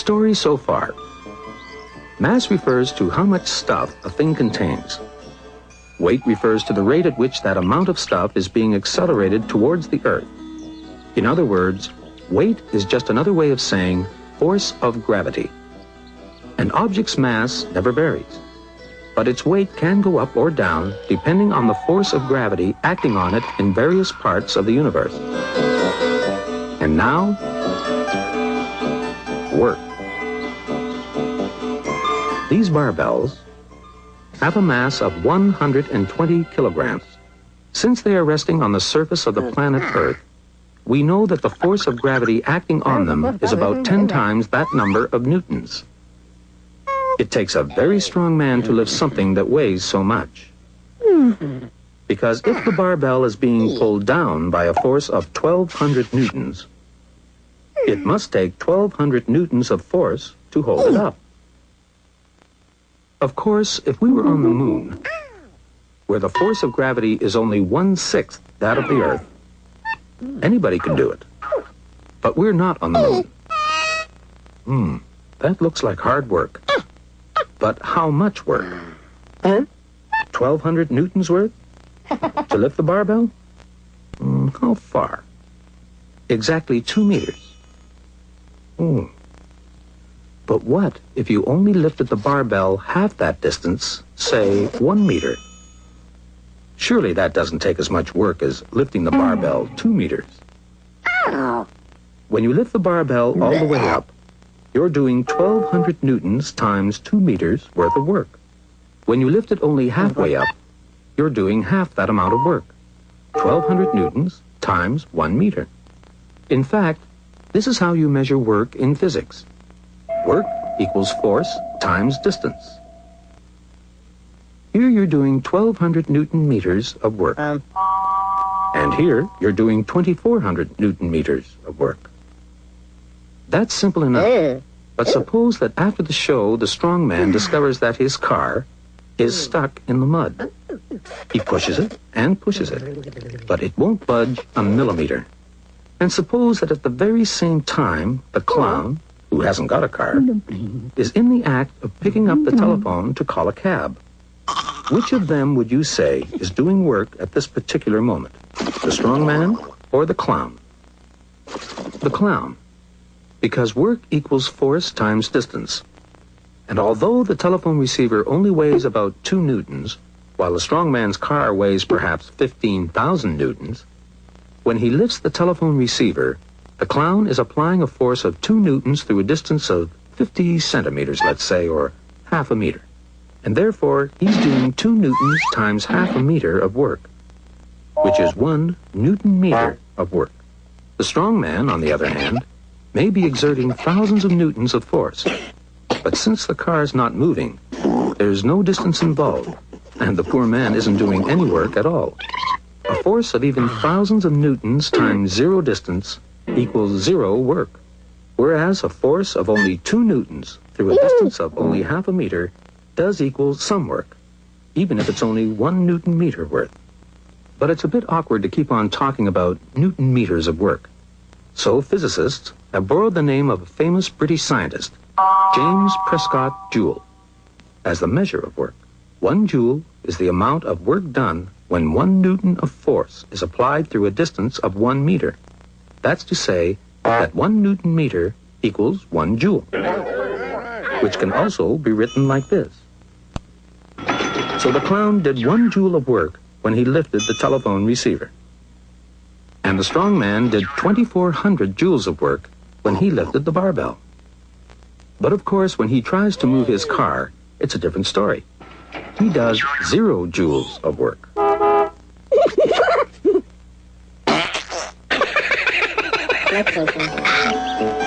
story so far. Mass refers to how much stuff a thing contains. Weight refers to the rate at which that amount of stuff is being accelerated towards the Earth. In other words, weight is just another way of saying force of gravity. An object's mass never varies, but its weight can go up or down depending on the force of gravity acting on it in various parts of the universe. And now, work. These barbells have a mass of 120 kilograms. Since they are resting on the surface of the planet Earth, we know that the force of gravity acting on them is about 10 times that number of newtons. It takes a very strong man to lift something that weighs so much. Because if the barbell is being pulled down by a force of 1,200 newtons, it must take 1,200 newtons of force to hold it up. Of course, if we were on the moon, where the force of gravity is only 1/6 that of the Earth, anybody can do it. But we're not on the moon. That looks like hard work. But how much work? 1,200 newtons worth? To lift the barbell? How far? Exactly 2 meters. But what if you only lifted the barbell half that distance, say 1 meter? Surely that doesn't take as much work as lifting the barbell 2 meters. When you lift the barbell all the way up, you're doing 1,200 newtons times 2 meters worth of work. When you lift it only halfway up, you're doing half that amount of work. 1,200 newtons times 1 meter. In fact, this is how you measure work in physics. Work equals force times distance. Here you're doing 1,200 newton meters of work. And here you're doing 2,400 newton meters of work. That's simple enough. But suppose that after the show, the strong man discovers that his car is stuck in the mud. He pushes it and pushes it, but it won't budge a millimeter. And suppose that at the very same time, the clown, who hasn't got a car, is in the act of picking up the telephone to call a cab. Which of them would you say is doing work at this particular moment? The strong man or the clown? The clown. Because work equals force times distance. And although the telephone receiver only weighs about 2 newtons, while the strong man's car weighs perhaps 15,000 newtons, when he lifts the telephone receiver, the clown is applying a force of 2 newtons through a distance of 50 centimeters, let's say, or half a meter. And therefore, he's doing 2 newtons times half a meter of work, which is 1 newton meter of work. The strong man, on the other hand, may be exerting thousands of newtons of force. But since the car's not moving, there's no distance involved, and the poor man isn't doing any work at all. A force of even thousands of newtons times 0 distance equals 0 work, whereas a force of only 2 newtons through a distance of only half a meter does equal some work, even if it's only 1 newton meter worth. But it's a bit awkward to keep on talking about newton meters of work. So physicists have borrowed the name of a famous British scientist, James Prescott Joule, as the measure of work. 1 joule is the amount of work done when 1 newton of force is applied through a distance of 1 meter. That's to say that 1 newton meter equals 1 joule, which can also be written like this. So the clown did 1 joule of work when he lifted the telephone receiver. And the strong man did 2,400 joules of work when he lifted the barbell. But of course, when he tries to move his car, it's a different story. He does 0 joules of work. That's okay.